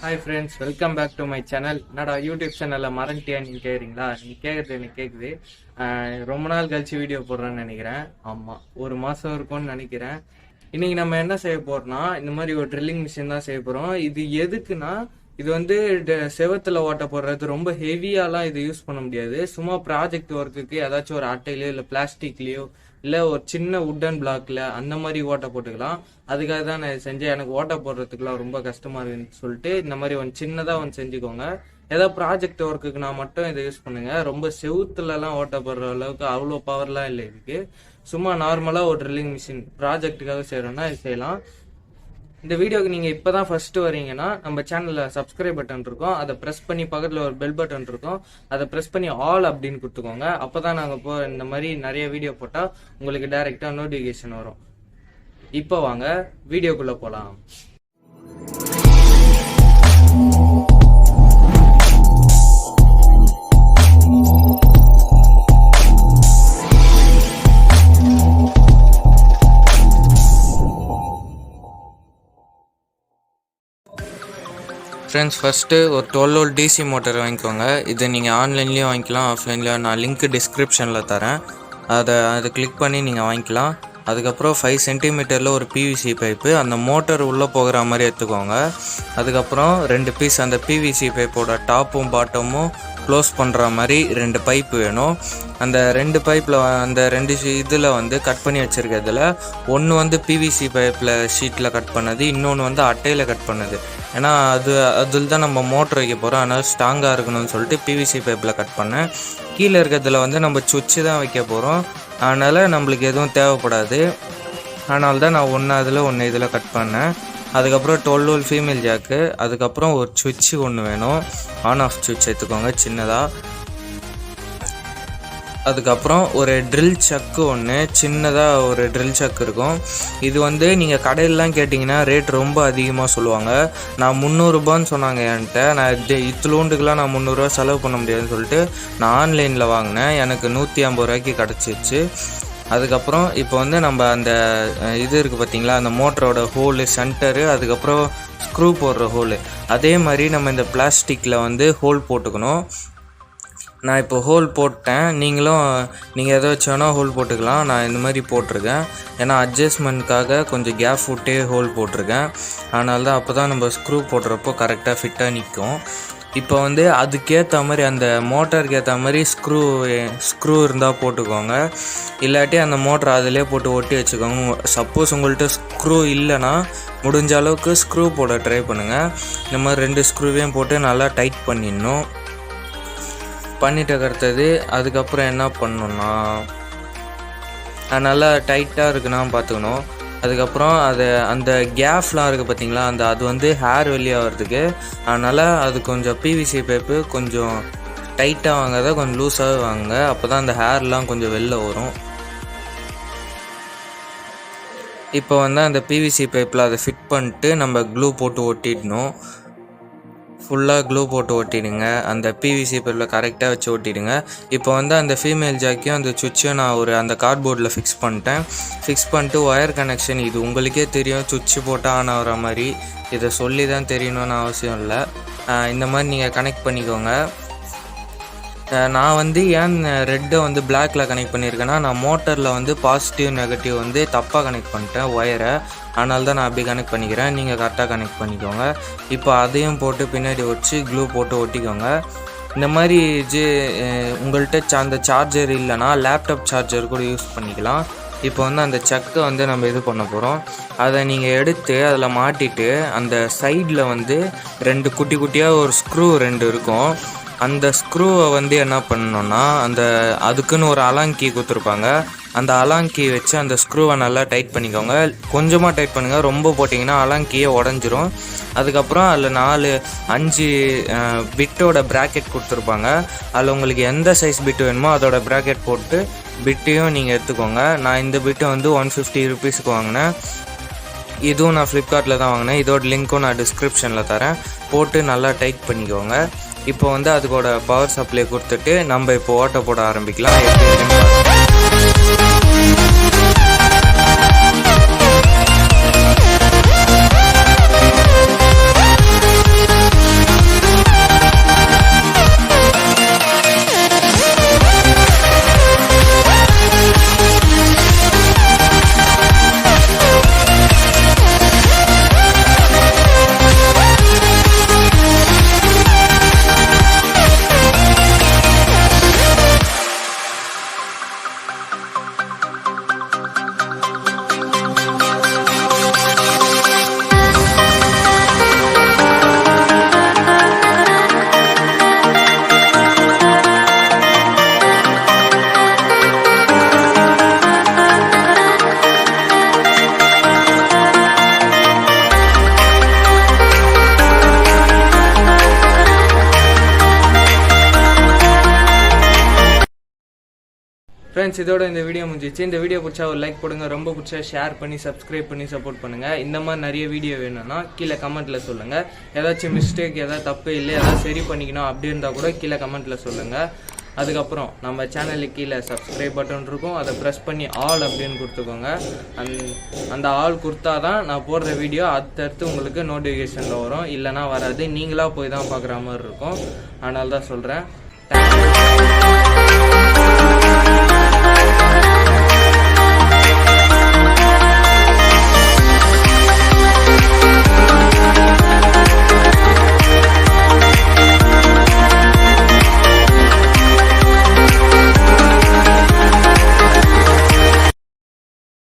Hi friends, welcome back to my channel. என்னடா YouTube சேனலில் மறந்துட்டியா நீங்கள் கேட்குறீங்களா? நீங்கள் கேட்குறது எனக்கு கேட்குது. ரொம்ப நாள் கழிச்சு வீடியோ போடுறேன்னு நினைக்கிறேன். ஆமாம், ஒரு மாதம் இருக்கும்னு நினைக்கிறேன். இன்றைக்கி நம்ம என்ன செய்ய போகிறோம்னா, இந்த மாதிரி ஒரு ட்ரில்லிங் மிஷின் தான் செய்ய போகிறோம். இது எதுக்குன்னா, இது வந்து செவத்தில் ஓட்ட போடுறது ரொம்ப ஹெவியாலாம் இது யூஸ் பண்ண முடியாது. சும்மா ப்ராஜெக்ட் ஒர்க்குக்கு ஏதாச்சும் ஒரு அட்டையிலையோ இல்லை பிளாஸ்டிக்லேயோ இல்லை ஒரு சின்ன உட்டன் பிளாக்ல அந்த மாதிரி ஓட்ட போட்டுக்கலாம். அதுக்காக தான் நான் செஞ்சேன். எனக்கு ஓட்ட போடுறதுக்குலாம் ரொம்ப கஷ்டமா இருக்குன்னு சொல்லிட்டு இந்த மாதிரி சின்னதாக செஞ்சுக்கோங்க. ஏதாவது ப்ராஜெக்ட் ஒர்க்குக்கு நான் மட்டும் இதை யூஸ் பண்ணுங்க. ரொம்ப செவுத்துலலாம் ஓட்ட போடுற அளவுக்கு அவ்வளோ பவர்லாம் இல்லை இதுக்கு. சும்மா நார்மலாக ஒரு ட்ரில்லிங் மிஷின் ப்ராஜெக்டுக்காக செய்யறோம்னா இது செய்யலாம். இந்த வீடியோக்கு நீங்கள் இப்போ தான் ஃபஸ்ட்டு வரீங்கன்னா நம்ம சேனலில் சப்ஸ்கிரைப் பட்டன் இருக்கும், அதை ப்ரெஸ் பண்ணி பக்கத்தில் ஒரு பெல் பட்டன் இருக்கும், அதை ப்ரெஸ் பண்ணி ஆல் அப்படின்னு கொடுத்துக்கோங்க. அப்போ தான் நாங்கள் இந்த மாதிரி நிறைய வீடியோ போட்டால் உங்களுக்கு டைரெக்டாக நோட்டிஃபிகேஷன் வரும். இப்போ வாங்க வீடியோக்குள்ளே போகலாம். ஃப்ரெண்ட்ஸ், ஃபஸ்ட்டு ஒரு 12 வோல்ட் டிசி மோட்டர் வாங்கிக்கோங்க. இதை நீங்கள் ஆன்லைன்லேயும் வாங்கிக்கலாம், ஆஃப்லைன்லேயும். நான் லிங்க் டிஸ்கிரிப்ஷனில் தரேன், அதை கிளிக் பண்ணி நீங்கள் வாங்கிக்கலாம். அதுக்கப்புறம் 5 சென்டிமீட்டரில் ஒரு பிவிசி பைப்பு, அந்த மோட்டர் உள்ளே போகிற மாதிரி எடுத்துக்கோங்க. அதுக்கப்புறம் 2 பீஸ் அந்த பிவிசி பைப்போட டாப்பும் பாட்டமும் க்ளோஸ் பண்ணுற மாதிரி 2 பைப்பு வேணும். அந்த 2 பைப்பில் அந்த 2 இதில் கட் பண்ணி வச்சுருக்கிறதுல ஒன்று பிவிசி பைப்பில் ஷீட்டில் கட் பண்ணது, இன்னொன்று அட்டையில் கட் பண்ணது. ஏன்னா அதில் தான் நம்ம மோட்டர் வைக்க போகிறோம், அதனால் ஸ்ட்ராங்காக இருக்கணும்னு சொல்லிட்டு பிவிசி பைப்பில் கட் பண்ணேன். கீழே இருக்கிறதுல நம்ம சுவிட்சு தான் வைக்க போகிறோம், அதனால் நம்மளுக்கு எதுவும் தேவைப்படாது. அதனால தான் நான் ஒன்று அதில் ஒன்று இதில் கட் பண்ணேன். அதுக்கப்புறம் 12 வோல்ட் ஃபீமேல் ஜாக்கு, அதுக்கப்புறம் ஒரு சுவிட்சு ஒன்று வேணும், ஆன் ஆஃப் சுவிட்ச் எடுத்துக்கோங்க சின்னதாக. அதுக்கப்புறம் ஒரு ட்ரில் சக்கு ஒன்று, சின்னதாக ஒரு ட்ரில் சக்கு இருக்கும். இது நீங்கள் கடையிலலாம் கேட்டிங்கன்னா ரேட் ரொம்ப அதிகமாக சொல்லுவாங்க. நான் 300 ரூபான்னு சொன்னாங்க என்கிட்ட. நான் இத்துலூண்டுக்கெலாம் நான் 300 ரூபா செலவு பண்ண முடியாதுன்னு சொல்லிட்டு நான் ஆன்லைனில் வாங்கினேன். எனக்கு 150 ரூபாய்க்கு கிடச்சிச்சு. அதுக்கப்புறம் இப்போ நம்ம அந்த இது இருக்குது பார்த்தீங்களா, அந்த மோட்டரோட ஹோலு, சென்டரு, அதுக்கப்புறம் ஸ்க்ரூ போடுற ஹோலு, அதே மாதிரி நம்ம இந்த பிளாஸ்டிக்கில் ஹோல் போட்டுக்கணும். நான் இப்போ ஹோல் போட்டேன், நீங்கள் எதை வச்சு வேணால் ஹோல் போட்டுக்கலாம். நான் இந்த மாதிரி போட்டிருக்கேன், ஏன்னா அட்ஜஸ்ட்மெண்ட்காக கொஞ்சம் கேப் விட்டே ஹோல் போட்டிருக்கேன். அதனால தான் அப்போ தான் நம்ம ஸ்க்ரூ போடுறப்போ கரெக்டாக ஃபிட்டாக நிற்கும். இப்போ அதுக்கேற்ற மாதிரி அந்த மோட்டருக்கு ஏற்ற மாதிரி ஸ்க்ரூ இருந்தால் போட்டுக்கோங்க, இல்லாட்டி அந்த மோட்டர் அதிலே போட்டு ஒட்டி வச்சுக்கோங்க. சப்போஸ் உங்கள்கிட்ட ஸ்க்ரூ இல்லைன்னா முடிஞ்ச அளவுக்கு ஸ்க்ரூ போட ட்ரை பண்ணுங்கள். இந்த மாதிரி 2 ஸ்க்ரூவையும் போட்டு நல்லா டைட் பண்ணிட்டு அடுத்தது அதுக்கப்புறம் என்ன பண்ணணுன்னா, நல்லா டைட்டாக இருக்குன்னா பார்த்துக்கணும். அதுக்கப்புறம் அந்த கேப்லாம் இருக்குது பார்த்தீங்களா, அது ஹேர் வெளியாக வர்றதுக்கு. அதனால் அது கொஞ்சம் பிவிசி பைப்பு கொஞ்சம் டைட்டாக வாங்காத கொஞ்சம் லூஸாகவே வாங்க, அப்போ தான் அந்த ஹேர்லாம் கொஞ்சம் வெளில வரும். இப்போ அந்த பிவிசி பைப்பில் அதை ஃபிட் பண்ணிட்டு நம்ம க்ளூ போட்டு ஒட்டிடணும். ஃபுல்லாக க்ளூ போட்டு ஒட்டிடுங்க, அந்த பிவிசி பைப்பில் கரெக்டாக வச்சு ஒட்டிடுங்க. இப்போ அந்த ஃபீமேல் ஜாக்கையும் அந்த சுவிட்சையும் நான் அந்த கார்ட்போர்டில் ஃபிக்ஸ் பண்ணிட்டு ஒயர் கனெக்ஷன், இது உங்களுக்கே தெரியும், சுவிட்சு போட்டால் ஆன் ஆகிற மாதிரி. இதை சொல்லி தான் தெரியணும்னு அவசியம் இல்லை. இந்த மாதிரி நீங்கள் கனெக்ட் பண்ணிக்கோங்க. நான் ஏன் ரெட்டை பிளாக்கில் கனெக்ட் பண்ணியிருக்கேன்னா, நான் மோட்டரில் பாசிட்டிவ் நெகட்டிவ் தப்பாக கனெக்ட் பண்ணிட்டேன் ஒயரை, அதனால தான் நான் அப்படி கனெக்ட் பண்ணிக்கிறேன். நீங்கள் கரெக்டாக கனெக்ட் பண்ணிக்கோங்க. இப்போ அதையும் போட்டு பின்னாடி வச்சு க்ளூ போட்டு ஒட்டிக்கோங்க. இந்த மாதிரி உங்கள்கிட்ட அந்த சார்ஜர் இல்லைன்னா லேப்டாப் சார்ஜர் கூட யூஸ் பண்ணிக்கலாம். இப்போ அந்த சக்கை நம்ம இது பண்ண போகிறோம். அதை நீங்கள் எடுத்து அதில் மாட்டிட்டு அந்த சைடில் 2 குட்டி குட்டியாக ஒரு ஸ்க்ரூ 2 இருக்கும். அந்த ஸ்க்ரூவை என்ன பண்ணணுன்னா, அதுக்குன்னு ஒரு அலாங்கி கொடுத்துருப்பாங்க, அந்த அலாங்கி வச்சு அந்த ஸ்க்ரூவை நல்லா டைட் பண்ணிக்கோங்க. கொஞ்சமாக டைட் பண்ணுங்கள், ரொம்ப போட்டிங்கன்னா அலாங்கியே உடஞ்சிரும். அதுக்கப்புறம் அதில் 4-5 பிட்டோட ப்ராக்கெட் கொடுத்துருப்பாங்க. அதில் உங்களுக்கு எந்த சைஸ் பிட்டு வேணுமோ அதோட ப்ராக்கெட் போட்டு பிட்டையும் நீங்கள் எடுத்துக்கோங்க. நான் இந்த பிட்டு 150 ருபீஸுக்கு வாங்கினேன். இதுவும் நான் ஃப்ளிப்கார்ட்டில் தான் வாங்கினேன். இதோட லிங்க்கும் நான் டிஸ்கிரிப்ஷனில் தரேன், போட்டு நல்லா டைட் பண்ணிக்கோங்க. இப்போ அதுக்கோட பவர் சப்ளை கொடுத்துட்டு நம்ம இப்போ ஓட்ட போட ஆரம்பிக்கலாம். ஃப்ரெண்ட்ஸ், இதோட இந்த வீடியோ முடிஞ்சிச்சு. இந்த வீடியோ பிடிச்சா ஒரு லைக் போடுங்க, ரொம்ப பிடிச்சா ஷேர் பண்ணி சப்ஸ்கிரைப் பண்ணி சப்போர்ட் பண்ணுங்கள். இந்த மாதிரி நிறைய வீடியோ வேணும்னா கீழே கமெண்ட்டில் சொல்லுங்கள். ஏதாச்சும் மிஸ்டேக், ஏதாவது தப்பு இல்லை, ஏதாவது சரி பண்ணிக்கணும் அப்படி இருந்தால் கூட கீழே கமெண்ட்டில் சொல்லுங்கள். அதுக்கப்புறம் நம்ம சேனலுக்கு கீழே சப்ஸ்கிரைப் பட்டன் இருக்கும், அதை ப்ரெஸ் பண்ணி ஆல் அப்படின்னு கொடுத்துக்கோங்க. அந்த ஆல் கொடுத்தா தான் நான் போடுற வீடியோ அடுத்தடுத்து உங்களுக்கு நோட்டிஃபிகேஷனில் வரும், இல்லைனா வராது. நீங்களாக போய் தான் பார்க்குற மாதிரி இருக்கும். அதனால தான் சொல்கிறேன்.